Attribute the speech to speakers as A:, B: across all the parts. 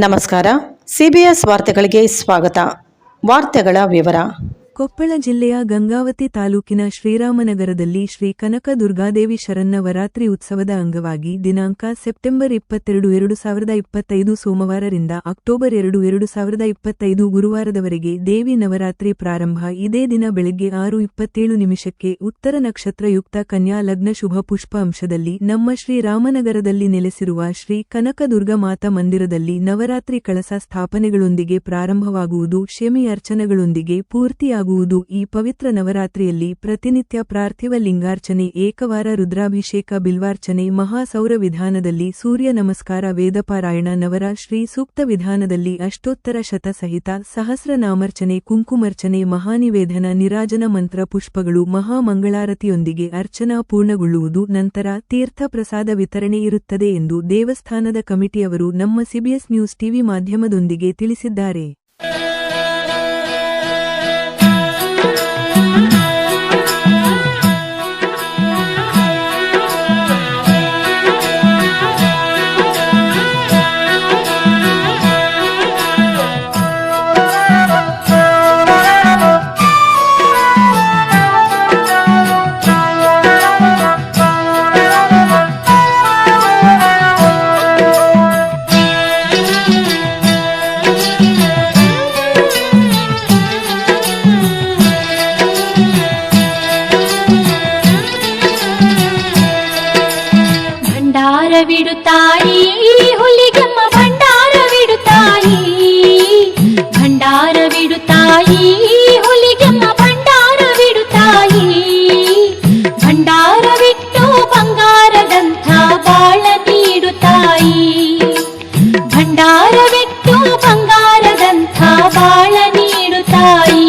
A: ನಮಸ್ಕಾರ. ಸಿಬಿಎಸ್ ವಾರ್ತೆಗಳಿಗೆ ಸ್ವಾಗತ. ವಾರ್ತೆಗಳ ವಿವರ.
B: ಕೊಪ್ಪಳ ಜಿಲ್ಲೆಯ ಗಂಗಾವತಿ ತಾಲೂಕಿನ ಶ್ರೀರಾಮನಗರದಲ್ಲಿ ಶ್ರೀ ಕನಕ ದುರ್ಗಾದೇವಿ ಶರನ್ನವರಾತ್ರಿ ಉತ್ಸವದ ಅಂಗವಾಗಿ ದಿನಾಂಕ ಸೆಪ್ಟೆಂಬರ್ 22, 2025 ಸೋಮವಾರರಿಂದ ಅಕ್ಟೋಬರ್ 2, 2025 ಗುರುವಾರದವರೆಗೆ ದೇವಿ ನವರಾತ್ರಿ ಪ್ರಾರಂಭ. ಇದೇ ದಿನ ಬೆಳಗ್ಗೆ 6:27 ಉತ್ತರ ನಕ್ಷತ್ರಯುಕ್ತ ಕನ್ಯಾ ಲಗ್ನ ಶುಭ ಪುಷ್ಪ ಅಂಶದಲ್ಲಿ ನಮ್ಮ ಶ್ರೀರಾಮನಗರದಲ್ಲಿ ನೆಲೆಸಿರುವ ಶ್ರೀ ಕನಕ ದುರ್ಗಾ ಮಾತಾ ಮಂದಿರದಲ್ಲಿ ನವರಾತ್ರಿ ಕಳಸ ಸ್ಥಾಪನೆಗಳೊಂದಿಗೆ ಪ್ರಾರಂಭವಾಗುವುದು. ಶಮಿ ಅರ್ಚನೆಗಳೊಂದಿಗೆ ಪೂರ್ತಿಯಾಗುವುದು. ಈ ಪವಿತ್ರ ನವರಾತ್ರಿಯಲ್ಲಿ ಪ್ರತಿನಿತ್ಯ ಪಾರ್ಥಿವ ಲಿಂಗಾರ್ಚನೆ, ಏಕವಾರ ರುದ್ರಾಭಿಷೇಕ, ಬಿಲ್ವಾರ್ಚನೆ, ಮಹಾಸೌರ ವಿಧಾನದಲ್ಲಿ ಸೂರ್ಯ ನಮಸ್ಕಾರ, ವೇದಪಾರಾಯಣ, ನವರ ಶ್ರೀ ಸೂಕ್ತ ವಿಧಾನದಲ್ಲಿ ಅಷ್ಟೋತ್ತರ ಶತ ಸಹಿತ ಸಹಸ್ರನಾಮಾರ್ಚನೆ, ಕುಂಕುಮಾರ್ಚನೆ, ಮಹಾನಿವೇದನ, ನಿರಾಜನ ಮಂತ್ರ ಪುಷ್ಪಗಳು, ಮಹಾಮಂಗಳಾರತಿಯೊಂದಿಗೆ ಅರ್ಚನಾ ಪೂರ್ಣಗೊಳ್ಳುವುದು. ನಂತರ ತೀರ್ಥ ಪ್ರಸಾದ ವಿತರಣೆ ಇರುತ್ತದೆ ಎಂದು ದೇವಸ್ಥಾನದ ಕಮಿಟಿಯವರು ನಮ್ಮ ಸಿಬಿಎಸ್ ನ್ಯೂಸ್ ಟಿವಿ ಮಾಧ್ಯಮದೊಂದಿಗೆ ತಿಳಿಸಿದ್ದಾರೆ.
C: ಭಂಡಾರವಿಡುತ್ತಾಯಿ ಹುಲಿಗೆಮ್ಮ ಭಂಡಾರವಿಡುತ್ತಾಯಿ, ಭಂಡಾರವಿಡುತ್ತಾಯಿ ಹುಲಿಗೆಮ್ಮ ಭಂಡಾರವಿಡುತ್ತಾಯಿ, ಭಂಡಾರವಿಟ್ಟು ಬಂಗಾರದಂಥ ಬಾಳ ನೀಡುತ್ತಾಯಿ, ಭಂಡಾರವಿಟ್ಟು ಬಂಗಾರದಂಥ ಬಾಳ ನೀಡುತ್ತಾಯಿ.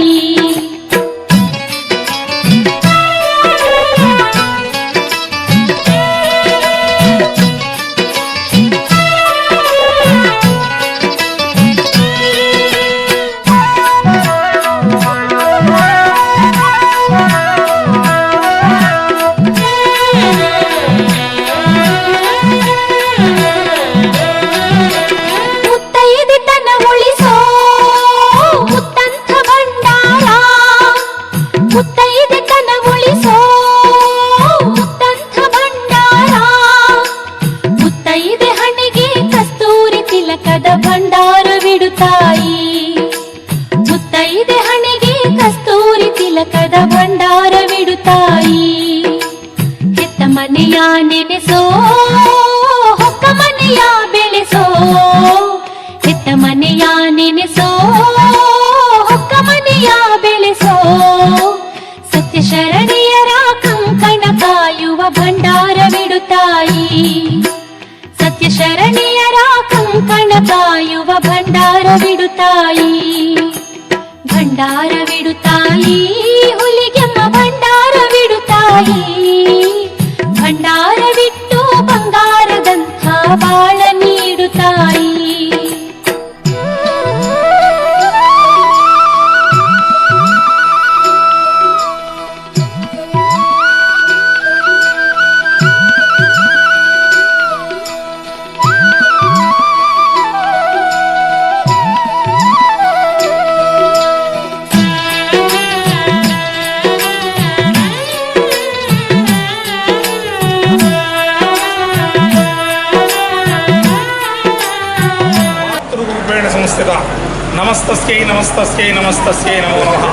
C: ಭಂಡಾರವಿಡುತ್ತಾಯಿ ಮುತ್ತೈದೆ ಹಣೆಗೆ ಕಸ್ತೂರಿ ತಿಲಕದ ಭಂಡಾರವಿಡುತ್ತಾಯಿ. ಹೆತ್ತ ಮನೆಯ ನೆನೆಸೋ, ಹೊಕ್ಕ ಮನೆಯ ಬೆಳೆಸೋ, ಹೆತ್ತ ಮನೆಯ ನೆನೆಸೋ, ಹೊಕ್ಕ ಮನೆಯ ಬೆಳೆಸೋ, ಸತ್ಯ ಶರಣೆಯರ ಕಂಕಣ ಕಾಯುವ ಭಂಡಾರವಿಡುತ್ತಾಯಿ, ಸತ್ಯ ಶರಣೆಯರ ಕಂಕಣ ಕಾಯುವ ಭಂಡಾರವಿಡುತ್ತಾಯಿ, ಭಂಡಾರವಿಡುತ್ತಾಯಿ ಹುಲಿಗೆಮ್ಮ ಭಂಡಾರವಿಡುತ್ತಾಯಿ, ಭಂಡಾರವಿಟ್ಟು ಬಂಗಾರದಂಥ ಬಾಳ ನೀಡುತ್ತಾಯಿ.
D: నమస్తస్యై నమస్తస్యై నమస్తస్యై నమో నమః.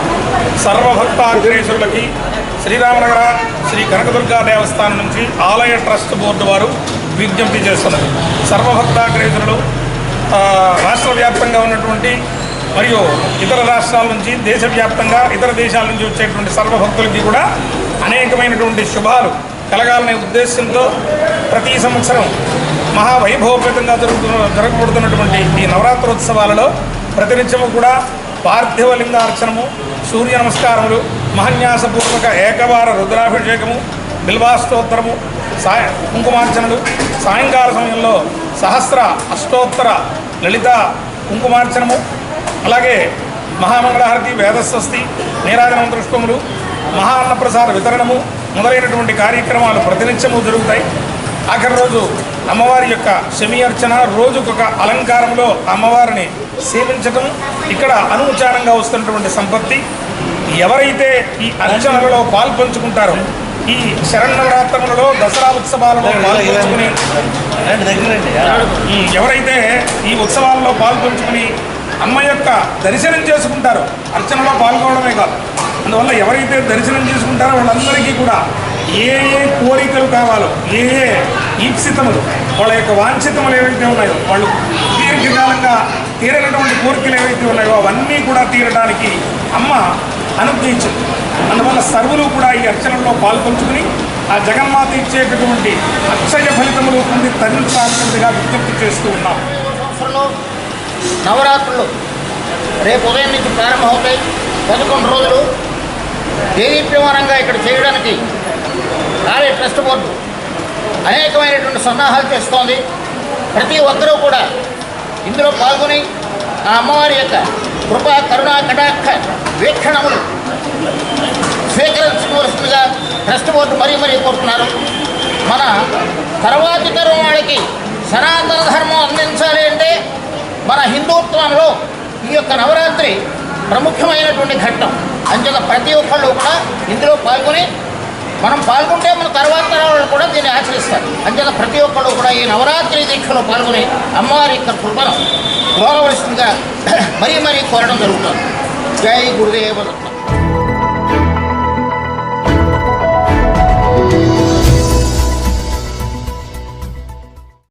D: సర్వభక్తాగ్రేసులకి శ్రీరామనగర శ్రీ కనకదుర్గా దేవస్థానం నుంచి ఆలయ ట్రస్ట్ బోర్డు వారు విజ్ఞప్తి చేస్తున్నది. సర్వభక్తాగ్రేసులు రాష్ట్ర వ్యాప్తంగా ఉన్నటువంటి మరియు ఇతర రాష్ట్రాల నుంచి, దేశవ్యాప్తంగా ఇతర దేశాల నుంచి వచ్చేటువంటి సర్వభక్తులకి కూడా అనేకమైనటువంటి శుభాలు కలగాలనే ఉద్దేశంతో ప్రతి సంవత్సరం మహావైభవపేతంగా జరగబడుతున్నటువంటి ఈ నవరాత్రోత్సవాలలో ప్రతినిత్యము కూడా పార్థివ లింగార్చనము, సూర్య నమస్కారములు, మహన్యాసపూర్వక ఏకవార రుద్రాభిషేకము, బిల్వాష్టోత్తరము, కుంకుమార్చనలు, సాయంకాల సమయంలో సహస్ర అష్టోత్తర లలిత కుంకుమార్చనము, అలాగే మహామంగళహారతి, వేదస్వస్తి, నీరాజన మంత్రపుష్పములు, మహా అన్నప్రసాద వితరణము మొదలైనటువంటి కార్యక్రమాలు ప్రతినిత్యము జరుగుతాయి. ఆఖరి రోజు అమ్మవారి యొక్క శమి అర్చన, రోజుకొక అలంకారంలో అమ్మవారిని సేవించటం ఇక్కడ అనుచారంగా వస్తున్నటువంటి సంపత్తి. ఎవరైతే ఈ అర్చనలలో పాల్పంచుకుంటారో, ఈ శరన్నవరాత్రులలో, దసరా ఉత్సవాలలో పాల్పంచుకుని ఎవరైతే ఈ ఉత్సవాల్లో పాల్పంచుకుని అమ్మ యొక్క దర్శనం చేసుకుంటారో, అర్చనలో పాల్గొనడమే కాదు, అందువల్ల ఎవరైతే దర్శనం చేసుకుంటారో వాళ్ళందరికీ కూడా ఏ ఏ కోరికలు కావాలో, ఏ ఏ ఈప్సితములు, వాళ్ళ యొక్క వాంఛితములు ఏవైతే ఉన్నాయో, వాళ్ళు దీర్ఘకాలంగా తీరనటువంటి కోరికలు ఏవైతే ఉన్నాయో అవన్నీ కూడా తీరడానికి అమ్మ అనుగ్రహించింది. అందువల్ల సర్వులు కూడా ఈ అర్చనలో పాల్పంచుకుని ఆ జగన్మాత ఇచ్చేటటువంటి అక్షయ ఫలితములు పొంది తరించాల్సిందిగా విజ్ఞప్తి చేస్తూ ఉన్నాం.
E: నవరాత్రులు రేపు ఉదయం నుంచి ప్రారంభమవుతాయి. 11 రోజులు దేదీప్యమానంగా ఇక్కడ చేయడానికి ఆలయ ట్రస్ట్ బోర్డు అనేకమైనటువంటి సన్నాహాలు చేస్తోంది. ప్రతి ఒక్కరూ కూడా ఇందులో పాల్గొని ఆ అమ్మవారి యొక్క కృపా కరుణా కటాక్ష వీక్షణములు స్వీకరించవలసిందిగా ట్రస్ట్ బోర్డు మరీ కోరుతున్నారు. మన తర్వాతి తరం వాళ్ళకి సనాతన ధర్మం అందించాలి అంటే మన హిందుత్వంలో ఈ యొక్క నవరాత్రి ప్రముఖమైనటువంటి ఘట్టం. అంచేత ప్రతి ఒక్కళ్ళు కూడా ఇందులో పాల్గొని, మనం పాల్గొంటే మన తర్వాత వాళ్ళు కూడా దీన్ని ఆచరిస్తారు. అంచేత ప్రతి ఒక్కళ్ళు కూడా ఈ నవరాత్రి దీక్షలో పాల్గొని అమ్మవారి యొక్క కృపను కోరవలసిందిగా మరీ కోరడం జరుగుతుంది. జై గురుదేవ దత్త.